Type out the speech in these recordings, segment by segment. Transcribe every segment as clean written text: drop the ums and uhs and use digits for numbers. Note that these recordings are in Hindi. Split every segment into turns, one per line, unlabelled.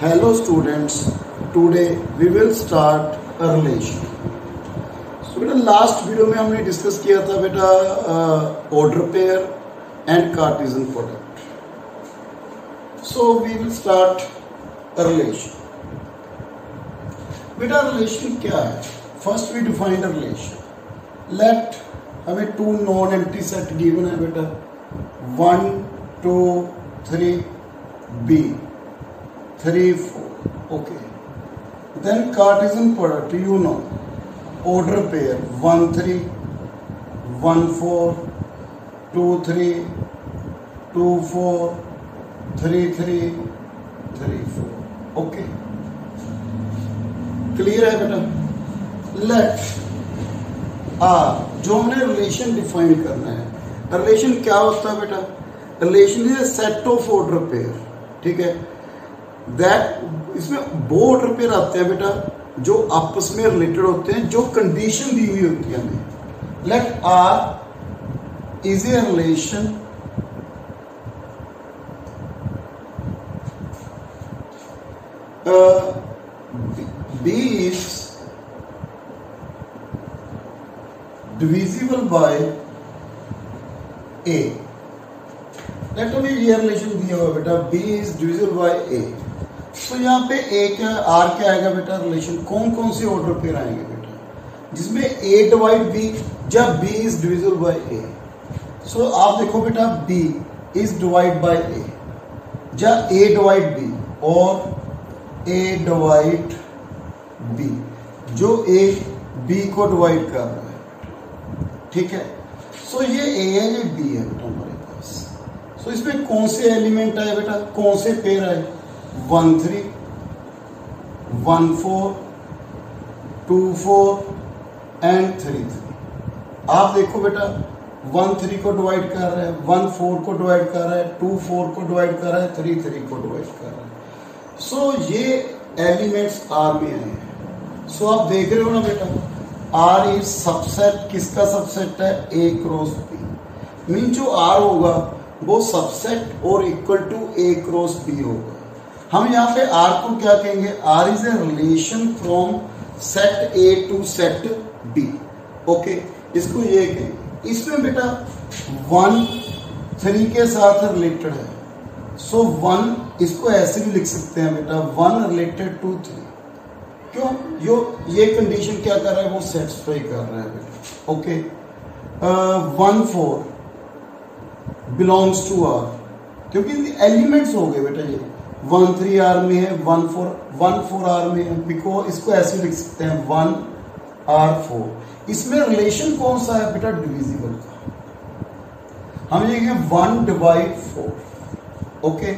Hello students, today we will start a relation. So बेटा लास्ट वीडियो में हमने डिस्कस किया था बेटा order pair and Cartesian product. So we will start a relation. बेटा रिलेशन क्या है? First we define a relation. Let हमें two non empty set given है बेटा 1 2 3 B 3 4. Okay. Then Cartesian product, you know, order pair 1 3 1 4 2 3 2 4 3 3 3 4. Okay. Clear है बेटा? लेट जो हमने रिलेशन डिफाइन करना है. रिलेशन क्या होता है बेटा? Relation is a set of order pair. ठीक है. दैट इसमें वो ऑर्डर पेयर आते हैं बेटा जो आपस में रिलेटेड होते हैं, जो कंडीशन दी हुई होती है हमें. Let R is a relation B is divisible by A. Let हमें ये रिलेशन दिया हुआ बेटा B is divisible by A. तो यहाँ पे ए क्या आर क्या आएगा बेटा? रिलेशन कौन कौन से ऑर्डर पेयर आएंगे बेटा जिसमें ए डिवाइड बी जब बी इज डिविजिबल बाय ए. सो आप देखो बेटा बी इज डिवाइड बाय ए जब ए डिवाइड बी और ए डिवाइड बी जो ए बी को डिवाइड कर रहा है. ठीक है. सो ये ए है ये बी है बेटा हमारे पास. सो इसमें कौन से एलिमेंट आए बेटा? कौन से पेयर आए? 1 3 1 4 2 4 एंड 3 3. आप देखो बेटा 1 3 को डिवाइड कर रहा है, 1 4 को डिवाइड कर रहा है, 2 4 को डिवाइड कर रहा है, 3 3 को डिवाइड कर रहा है. सो ये एलिमेंट्स आर में आए हैं. सो आप देख रहे हो ना बेटा आर इज सबसेट. किसका सबसेट है? A cross B. मीन जो आर होगा वो सबसेट और equal to A cross B होगा. हम यहाँ पे आर को क्या कहेंगे? R is a relation from set A to set B. Okay. इसको ये कहेंगे. इसमें बेटा 1 3 के साथ रिलेटेड है. सो 1 इसको ऐसे भी लिख सकते हैं बेटा 1 रिलेटेड टू 3. क्यों? ये कंडीशन क्या कर रहा है? वो सेटिस्फाई कर रहा है बेटा. ओके. 1 4 बिलोंग्स टू आर क्योंकि एलिमेंट्स हो गए बेटा. ये 1 3 आर में है, 1 4 आर में है. बिकॉज इसको ऐसे लिख सकते हैं 1 आर 4. इसमें रिलेशन कौन सा है बेटा? डिविजिबल का. हम लिखेंगे 1 डिवाइड 4. ओके.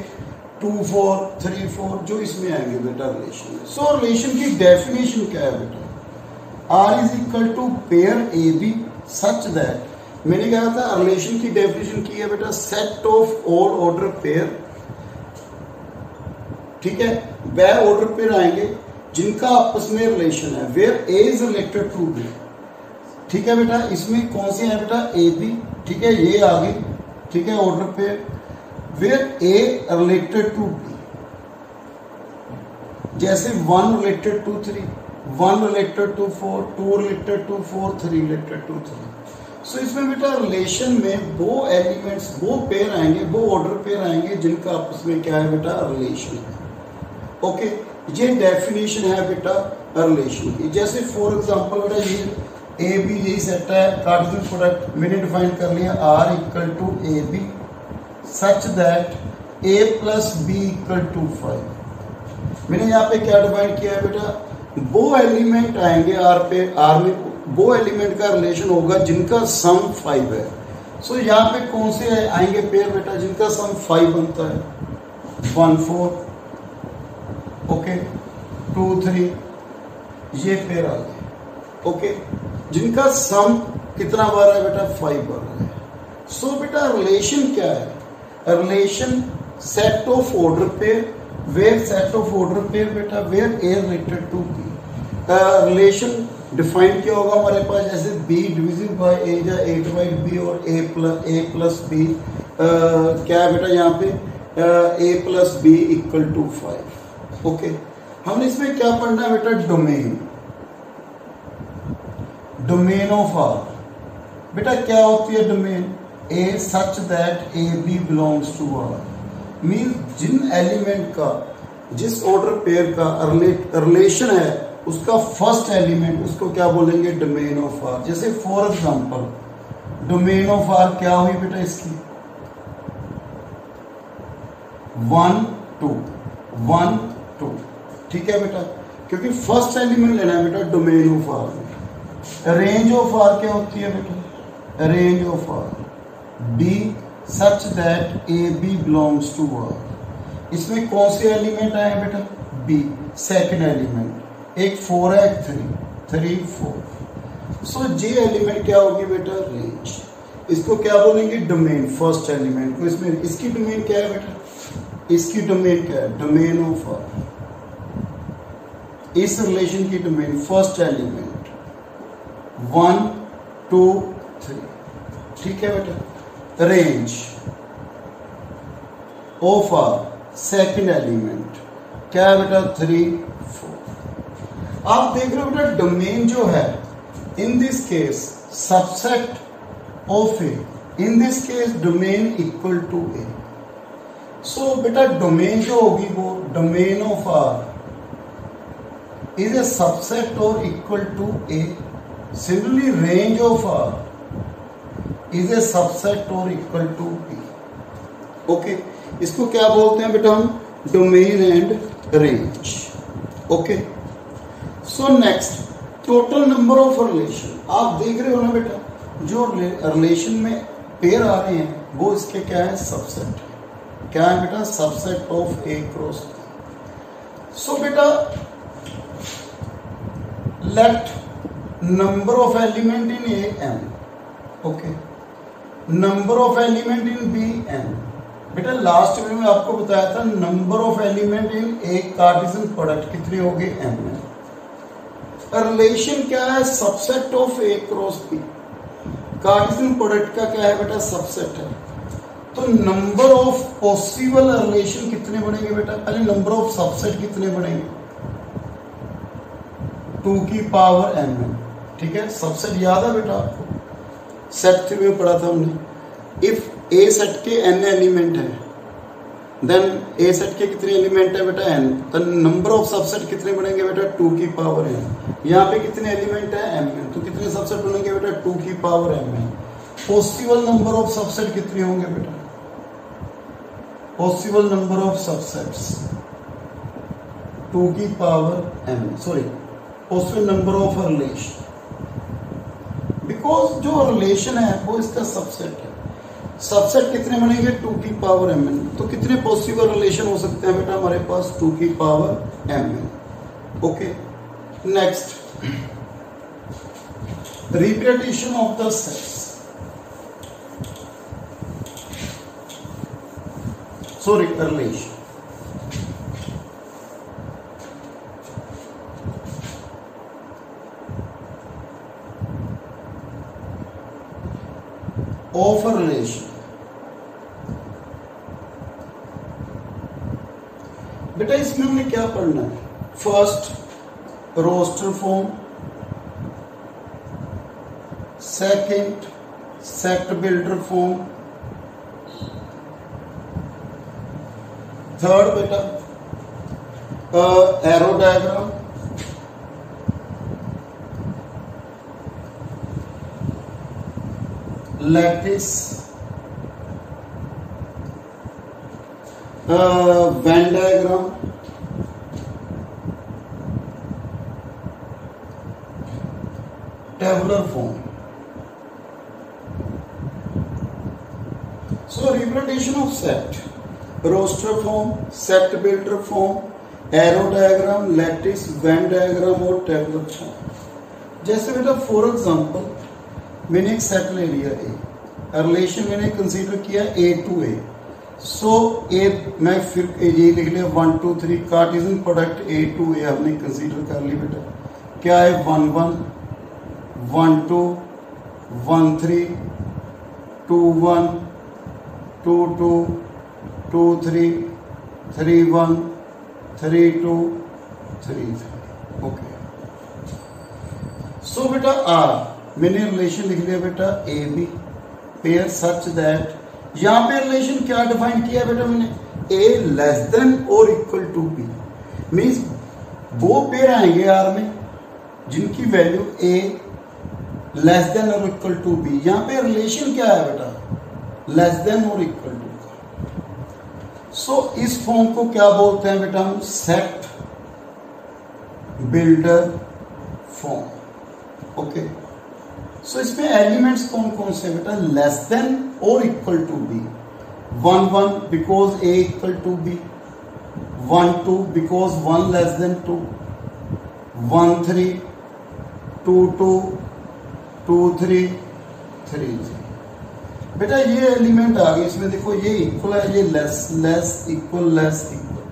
2 4 3 4 जो इसमें आएंगे बेटा रिलेशन है. सो रिलेशन की डेफिनेशन क्या है बेटा? R is equal to pair A B such that. मैंने कहा था रिलेशन की डेफिनेशन की है बेटा set of all order pair. ठीक है. वह ऑर्डर पेयर आएंगे जिनका आपस में रिलेशन है where A is related to B. ठीक है बेटा. इसमें कौन से है बेटा? ए बी. ठीक है. ये आ गई. ठीक है. Order pair where A related to B. जैसे 1 related to 3, 1 related to 4, 2 related to 4, 3 related to 3. So इसमें बेटा रिलेशन में वो एलिमेंट्स वो पेयर आएंगे, वो ऑर्डर पेयर आएंगे जिनका आपस में क्या है बेटा? रिलेशन है. ओके. ये डेफिनेशन है बेटा रिलेशन की. जैसे फॉर एग्जांपल बेटा ये ए बी यही सेट है. कार्टेशियन प्रोडक्ट मैंने डिफाइन कर लिया R equal to A B such that A plus B equal to 5. मैंने यहाँ पे क्या डिफाइन किया है बेटा? वो एलिमेंट आएंगे आर पे, आर में वो एलिमेंट का रिलेशन होगा जिनका सम 5 है. सो यहाँ पे कौन से आएंगे पेयर बेटा जिनका सम 5 बनता है? 1 4 ओके 2 3 ये पेयर आ गए. ओके. जिनका सम कितना बार है बेटा? 5 बार है. सो बेटा रिलेशन क्या है? Relation set of order pair where set of order pair बेटा where A related to B. Relation define किया होगा हमारे पास जैसे बी डिविजिबल बाय ए या ए डिवाइड बी और ए प्लस बी. क्या है बेटा यहाँ पे? A plus B equal to 5. Okay, हमने इसमें क्या पढ़ना है बेटा, डोमेन, डोमेन ऑफ आर। बेटा क्या होती है domain, A such that A B belongs to R, mean जिन एलिमेंट का, जिस ऑर्डर पेयर का रिलेशन है उसका फर्स्ट एलिमेंट, उसको क्या बोलेंगे, डोमेन ऑफ आर। जैसे for example domain of R क्या हुई बेटा इसकी, 1 2 1 2, ठीक है बेटा, क्योंकि फर्स्ट एलिमेंट लेना है बेटा डोमेन ऑफ आर में। रेंज ऑफ आर क्या होती है बेटा, range of R B such that A B belongs to R. इसमें कौन से एलिमेंट आए हैं बेटा, बी सेकंड एलिमेंट, एक 4 है एक 3 4। सो जे एलिमेंट क्या होगी बेटा, रेंज। इसको क्या बोलेंगे, डोमेन, फर्स्ट एलिमेंट को। इसमें इसकी डोमेन क्या है बेटा, इसकी डोमेन क्या है, डोमेन ऑफ आर। इस रिलेशन की डोमेन फर्स्ट एलिमेंट 1 2 3, ठीक है बेटा। Range of R second element क्या है बेटा, 3 4। आप देख रहे हो बेटा डोमेन जो है, in this case subset of A, in this case domain equal to A. So बेटा डोमेन जो होगी वो domain of R is a subset or equal to A. Similarly, range of R is a subset or equal to B. Okay, इसको क्या बोलते हैं बेटा हम, domain and range. Okay, so next total number of relation. आप देख रहे हो ना बेटा, जो रिलेशन में पेयर आ रहे हैं वो इसके क्या है, सबसेट। क्या है बेटा, subset of A cross B। सो बेटा let number of element in A m, okay, number of element in B m। बेटा लास्ट वीडियो में आपको बताया था number of element in A Cartesian product कितने हो गए, m है। रिलेशन क्या है, subset of A cross B। Cartesian product का क्या है बेटा, सबसेट है। तो नंबर ऑफ पॉसिबल रिलेशन कितने बनेंगे बेटा, पहले नंबर ऑफ सबसेट कितने बनेंगे, 2 की पावर m है, ठीक है। सबसेट याद है बेटा आपको, सेट 3 में पढ़ा था हमने। इफ ए सेट के n एलिमेंट है, देन ए सेट के कितने एलिमेंट है बेटा, n, तो नंबर ऑफ सबसेट कितने बनेंगे बेटा, 2 की पावर m। यहाँ पे कितने एलिमेंट है, m है, तो कितने सबसेट बनेंगे बेटा, 2 की पावर m है। पॉसिबल नंबर ऑफ सबसेट कितने होंगे बेटा, पॉसिबल नंबर ऑफ सबसेट्स 2 की power m, sorry possible number of relation, because जो रिलेशन है वो इसका सबसेट है। सबसेट कितने बनेंगे, 2 की पावर m। तो कितने पॉसिबल रिलेशन हो सकते हैं बेटा हमारे पास, 2 की power m। Okay, next repetition of the sets, sorry relation. Of a relation, बेटा इसमें हमने क्या पढ़ना है, first roster form, second set builder form, third बेटा arrow diagram, lattice, Venn diagram, tabular form. So representation of set, roster form, set builder form, arrow diagram, lattice, Venn diagram और टेबुलर फॉर्म। जैसे बेटा फॉर एग्जांपल मैंने एक सेट ले लिया ए, रिलेशन मैंने कंसीडर किया A to A। सो ए मैं फिर ये लिख लिया 1 2 3, Cartesian product A to A हमने कंसीडर कर ली बेटा। क्या है, 1 1 1 2 1 3 2 1 2 2 2 3 3 1 3 2 3 3। ओके, सो बेटा आर मैंने रिलेशन लिख लिया बेटा ए बी पेयर सच दैट, यहां पे रिलेशन क्या डिफाइन किया बेटा मैंने, ए लेस देन और इक्वल टू बी, मीन्स वो पेयर आएंगे आर में जिनकी वैल्यू ए लेस देन और इक्वल टू बी। यहां पे रिलेशन क्या है बेटा, लेस देन और इक्वल टू। सो इस फॉर्म को क्या बोलते हैं बेटा हम, set builder form. Okay, so इसमें एलिमेंट्स कौन कौन से बेटा, लेस देन और equal to b, 1 1 because a equal to b, 1 2 because 1 less than 2, 1 3 2 2 2 3 3 3। बेटा ये एलिमेंट आ गए इसमें, देखो ये इक्वल है, ये less less equal less equal,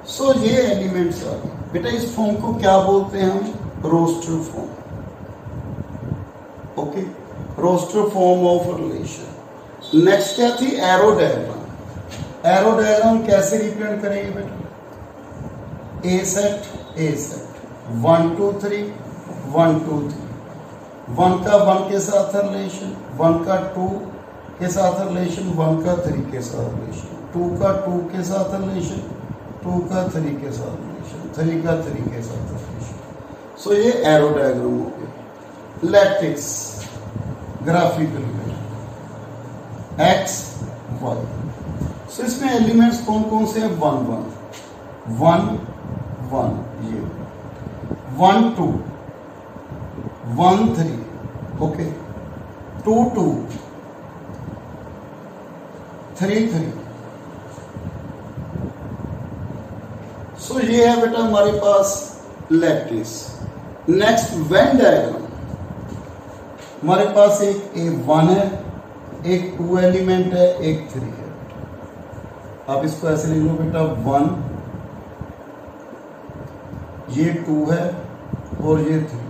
so ये एलिमेंट्स आ गए बेटा। इस फॉर्म को क्या बोलते हैं हम, roster form. Okay, roster form of relation. Next क्या थी, एरो डायग्राम। एरो डायग्राम कैसे रिप्रेजेंट करेंगे बेटा, ए सेट 1 2 3 1 2 3, 1 का 1 के साथ रिलेशन, 1 का 2 के साथ रिलेशन, 1 का 3 के साथ रिलेशन, 2 का 2 के साथ रिलेशन, 2 का 3 के साथ रिलेशन, 3 का 3 के साथ रिलेशन। सो ये एरो डायग्राम हो गया। Lattice graphical x Y. सो इसमें एलिमेंट्स कौन कौन से हैं, 1 1 1 1, ये 1 2 1 3, ओके, 2 2 3 3। सो ये है बेटा हमारे pass lattice. Next Venn diagram, हमारे पास एक A1 है, एक 2 एलिमेंट है, एक 3 है। आप इसको ऐसे लिख लो बेटा 1, ये 2 है और ये 3 है।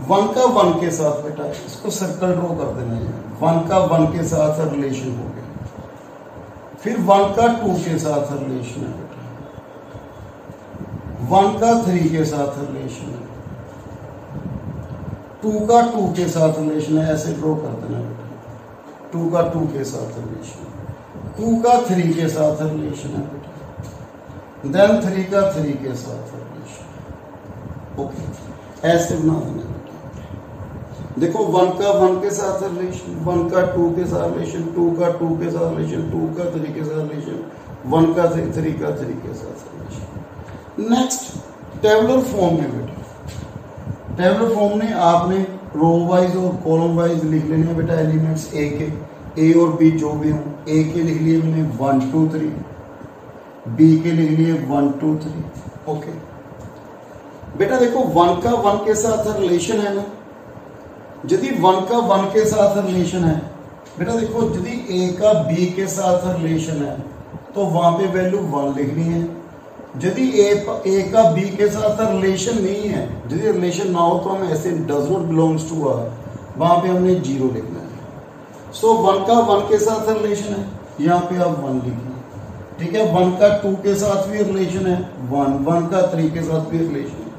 1 का 1 के साथ बेटा इसको सर्कल ड्रॉ कर देना है, 1 का 1 के साथ रिलेशन हो गया। फिर 1 का 2 के साथ रिलेशन है बेटा, 1 का 3 के साथ रिलेशन है, 2 का 2 के साथ रिलेशन है, ऐसे ड्रॉ कर देना बेटा, 2 का 2 के साथ रिलेशन, 2 का 3 के साथ रिलेशन है बेटा, देन 3 का 3 के साथ रिलेशन। ओके, ऐसे बना देना बेटा। देखो 1 का 1 के साथ रिलेशन, 1 का 2 के साथ रिलेशन, 2 का 2 के साथ रिलेशन, 2 का 3 के साथ रिलेशन, 1 का 3 का 3 के साथ रिलेशन। नेक्स्ट टेबुलर फॉर्म में बेटा, टेबुलर फॉर्म में आपने रो वाइज और कॉलम वाइज लिख लेने हैं बेटा एलिमेंट्स ए के, ए और बी जो भी हों। ए के लिख लिए मैंने 1 2 3, बी के लिख लिए 1 2 3। ओके बेटा देखो 1 का 1 के साथ रिलेशन है ना, यदि 1 का 1 के साथ रिलेशन है बेटा, देखो यदि ए का बी के साथ रिलेशन है तो वहां पे वैल्यू 1 लिखनी है। यदि ए का बी के साथ रिलेशन नहीं है, यदि रिलेशन ना हो तो हम ऐसे does not belongs to R, वहां पे हमने 0 लिखना है। सो 1 का 1 के साथ रिलेशन है, यहाँ पे आप 1 लिखिए, ठीक है। 1 का 2 के साथ भी रिलेशन है 1, 1 का 3 के साथ भी रिलेशन है,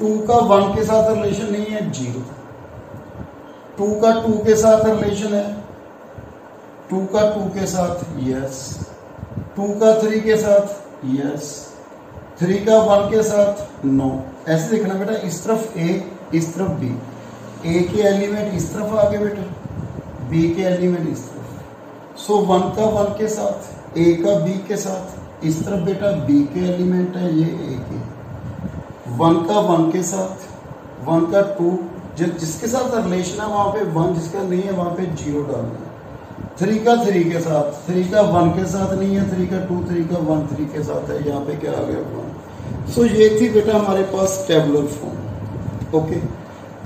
2 का 1 के साथ रिलेशन नहीं है 0, 2 का 2 के साथ रिलेशन है, 2 का 2 के साथ यस, 2 का 3 के साथ यस, 3 का 1 के साथ नो। ऐसे देखना बेटा, इस तरफ ए इस तरफ बी, ए के एलिमेंट इस तरफ आ गए बेटा, बी के एलिमेंट इस तरफ। सो 1 का 1 के साथ, ए का बी के साथ, इस तरफ बेटा बी के एलिमेंट है, ये ए के। 1 का 1 के साथ, 1 का 2 जिसके साथ रिलेशन है वहां पे 1, जिसका नहीं है वहां पे 0 डालना है। 3 का 3 के साथ, 3 का 1 के साथ नहीं है, 3 का 2, 3 का 1 3 के साथ है, यहाँ पे क्या आ गया 1। सो ये थी बेटा हमारे पास tabular form. Okay,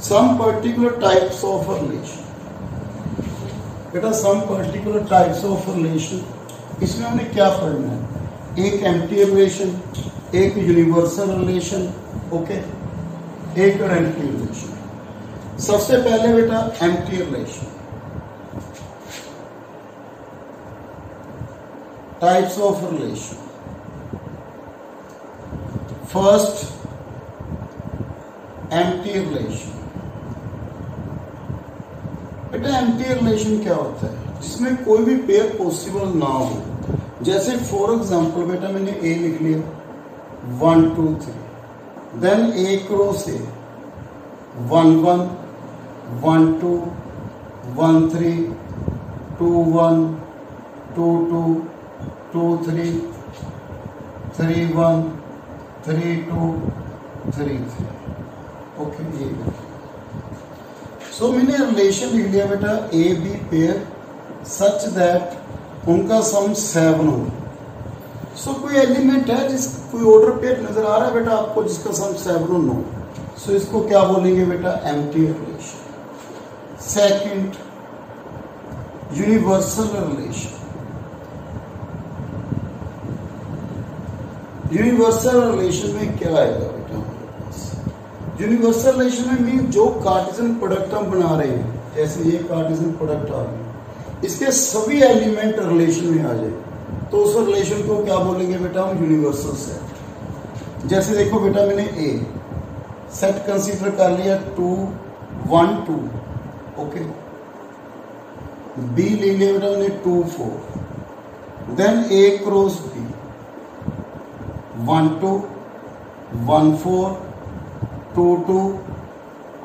some particular types of relation बेटा, some particular types of relation, इसमें हमने क्या पढ़ना है, एक एम्प्टी रिलेशन, एक यूनिवर्सल रिलेशन, ओके, एक आइडेंटिटी रिलेशन। सबसे पहले बेटा empty relation, types of relation. First empty relation. बेटा एम्प्टी रिलेशन क्या होता है? जिसमें कोई भी पेयर पॉसिबल ना हो। जैसे फॉर एग्जांपल बेटा मैंने ए लिख लिया 1 2 3, then A cross A 1 1 1 2 1 3 2 1 2 2 2 3 3 1 3 2 3 3। Okay ये सो मैंने रिलेशन लिख लिया बेटा ए बी पेयर सच दैट उनका सम 7 हो। सो कोई एलिमेंट है जिस कोई ऑर्डर पेयर नजर आ रहा है बेटा आपको जिसका सम 7 और 9। सो इसको क्या बोलेंगे बेटा? Empty relation. Second universal relation. Universal relation में क्या आएगा बेटा हमारे पास? यूनिवर्सल रिलेशन में मीन जो कार्टेशियन प्रोडक्ट हम बना रहे हैं, जैसे ये कार्टेशियन प्रोडक्ट आ गया, इसके सभी एलिमेंट रिलेशन में आ जाए तो उस रिलेशन को क्या बोलेंगे बेटा हम? Universal set. जैसे देखो बेटा मैंने ए सेट कंसीडर कर लिया 2 1 2, ओके। बी ले लिया बेटा मैंने 2 4, then A cross B 1 2 1 4 2 2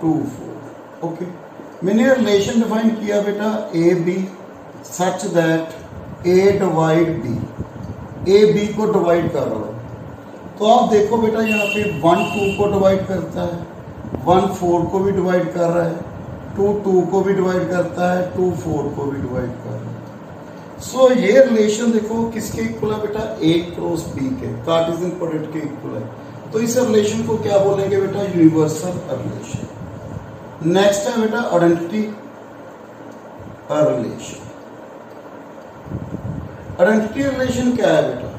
2 4, okay. मैंने रिलेशन डिफाइन किया बेटा A B such that a divide b, A b को डिवाइड कर रहा हूं तो आप देखो बेटा यहाँ पे 1 2 को डिवाइड करता है, 1 4 को भी डिवाइड कर रहा है, 2 2 को भी डिवाइड करता है, 2 4 को भी डिवाइड कर रहा है। सो ये रिलेशन देखो किसके इक्वल है बेटा? ए क्रॉस बी के, कार्टेशियन प्रोडक्ट के इक्वल है। तो इस रिलेशन को क्या बोलेंगे बेटा? Universal relation. नेक्स्ट है बेटा आइडेंटिटी रिलेशन। आइडेंटिटी रिलेशन क्या है बेटा?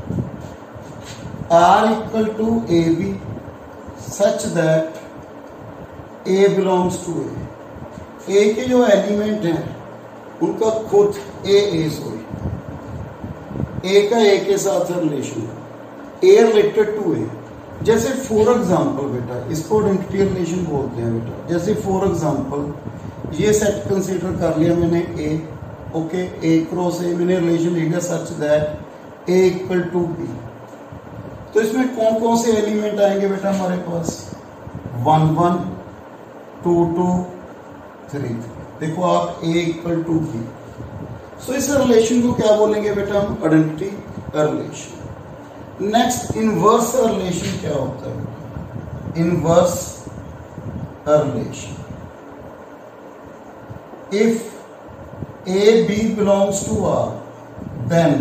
R equal to A B such that A belongs to A. A के जो एलिमेंट हैं उनका खुद ए सॉरी ए का ए के साथ रिलेशन, ए रिलेटेड टू ए। जैसे फॉर एग्जांपल बेटा इसको आइडेंटिटी रिलेशन बोलते हैं बेटा। जैसे फॉर एग्जांपल ये सेट कंसीडर कर लिया मैंने ए, ओके, ए क्रॉस ए मैंने रिलेशन लिखा such that a equal to b. तो इसमें कौन कौन से एलिमेंट आएंगे बेटा हमारे पास? 1 1 2 2 3। देखो आप ए इक्वल टू बी। सो इस रिलेशन को क्या बोलेंगे बेटा हम? Identity relation. Next inverse relation क्या होता है बेटा? Inverse relation if A B belongs to R, then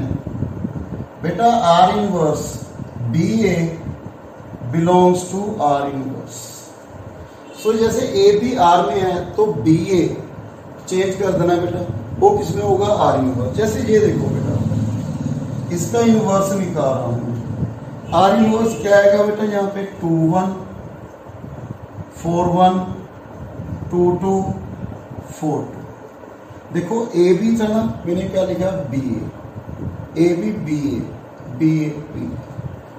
बेटा R inverse B A belongs to R inverse। सो जैसे A B R में है तो B A चेंज कर देना बेटा, वो किसमें होगा? R inverse। जैसे ये देखो बेटा इसका इनवर्स निकाल रहा हूं। R inverse क्या आएगा बेटा? यहाँ पे 2 1 4 1 2 2 4 2। देखो ए बी था ना, मैंने क्या लिखा? बी ए बी बी ए बी ए बी।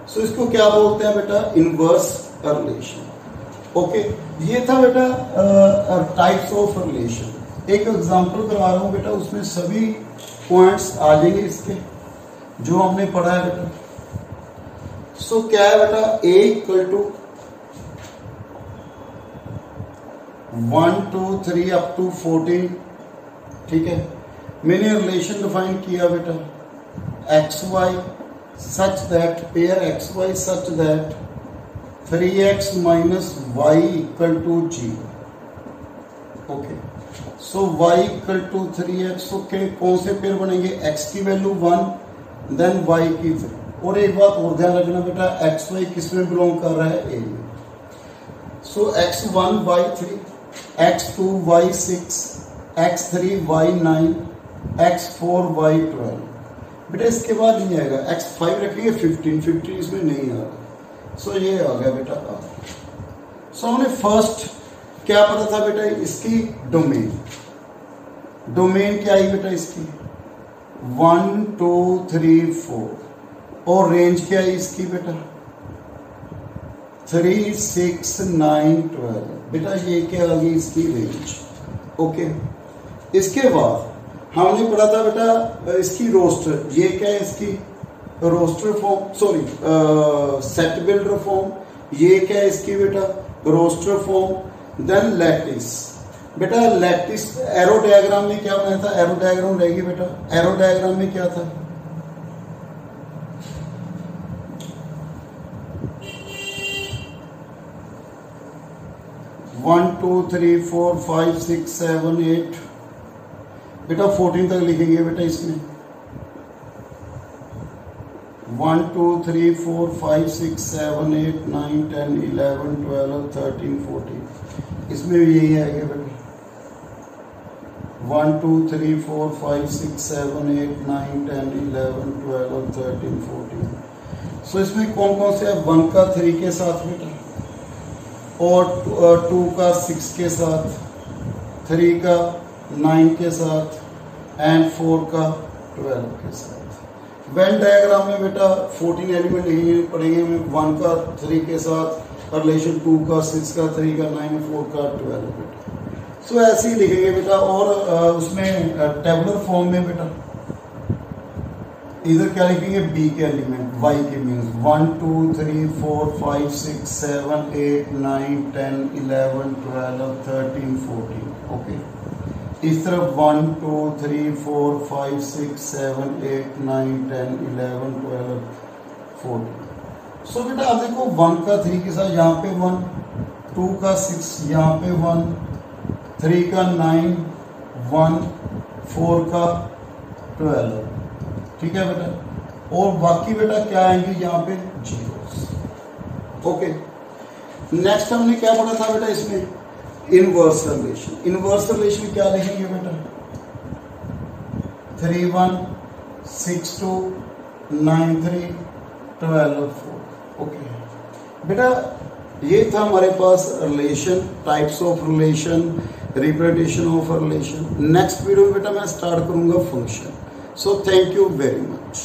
सो इसको क्या बोलते हैं बेटा? Inverse relation. ओके, ये था बेटा टाइप्स ऑफ रिलेशन। एक एग्जांपल करा रहा हूं बेटा, उसमें सभी पॉइंट्स आ जाएंगे इसके जो हमने पढ़ा है बेटा। सो क्या है बेटा? A equal to 1 2 3 up to 14, ठीक है। मैंने रिलेशन डिफाइन किया बेटा x y such that pair x y such that 3x minus y equal to 0, okay. So y equal to 3x, okay. कौन से पेयर बनेंगे? x की वैल्यू 1 देन y की 3। और एक बात और ध्यान रखना बेटा, एक्स वाई किस में बिलोंग कर रहा है? ए में। सो x1 y 3, x2 y 6, x3 y 9, x4 y 12। बेटा इसके बाद नहीं आएगा, x5 रखेंगे 15 इसमें नहीं आएगा। सो ये आ गया बेटा। सो हमने फर्स्ट क्या पता था बेटा? इसकी डोमेन। डोमेन क्या आई बेटा इसकी? 1 2 3 4। और रेंज क्या है इसकी बेटा? 3, 6, 9, 12। बेटा ये क्या आ गई इसकी रेंज। ओके, इसके बाद हमने पढ़ा था बेटा इसकी रोस्टर, ये क्या है इसकी roster form, sorry set builder form. ये क्या है इसकी बेटा रोस्टर फॉर्म। Then lattice. बेटा लैटिस एरो डायग्राम में क्या बनाया था, एरो डायग्राम रहेगी बेटा। एरो डायग्राम में क्या था, one two three four five six seven eight, बेटा 14 तक लिखेंगे बेटा इसमें। 1 2 3 4 5 6 7 8 9 10 11 12 13 14, इसमें भी यही आएगा बेटा। 1 2 3 4 5 6 7 8 9 10 11 12 13 14। सो इसमें कौन कौन से है, 1 का 3 के साथ बेटा, और 2 का 6 के साथ, 3 का 9 के साथ, एंड 4 का 12 के साथ। वेन डायग्राम में बेटा 14 एलिमेंट लिखने पड़ेंगे, 1 का 3 के साथ रिलेशन, 2 का 6 का 3 का 9 4 का 12 बेटा। सो ऐसे ही लिखेंगे बेटा। और उसमें टेबुलर फॉर्म में बेटा इधर क्या लिखेंगे, बी के एलिमेंट, वाई के मीन्स 1 2 3 4 5 6 7 8 9 10 11 12 13 14। ओके, इस तरफ 1 2 3 4 5 6 7 8 9 10 11 12 14। सो बेटा आप देखो 1 का 3 के साथ यहाँ पे 1, 2 का 6 यहाँ पे 1, 3 का 9 1, 4 का 12। ठीक है बेटा, और बाकी बेटा क्या आएंगे यहाँ पे, जीरोस। ओके, नेक्स्ट हमने क्या पढ़ा था बेटा इसमें, इनवर्स रिलेशन। इनवर्स रिलेशन क्या लिखेंगे बेटा, 3 1 6 2 9 3 12 4। ओके बेटा, ये था हमारे पास relation, types of relation, representation of relation. Next video में बेटा मैं स्टार्ट करूंगा function. So thank you very much.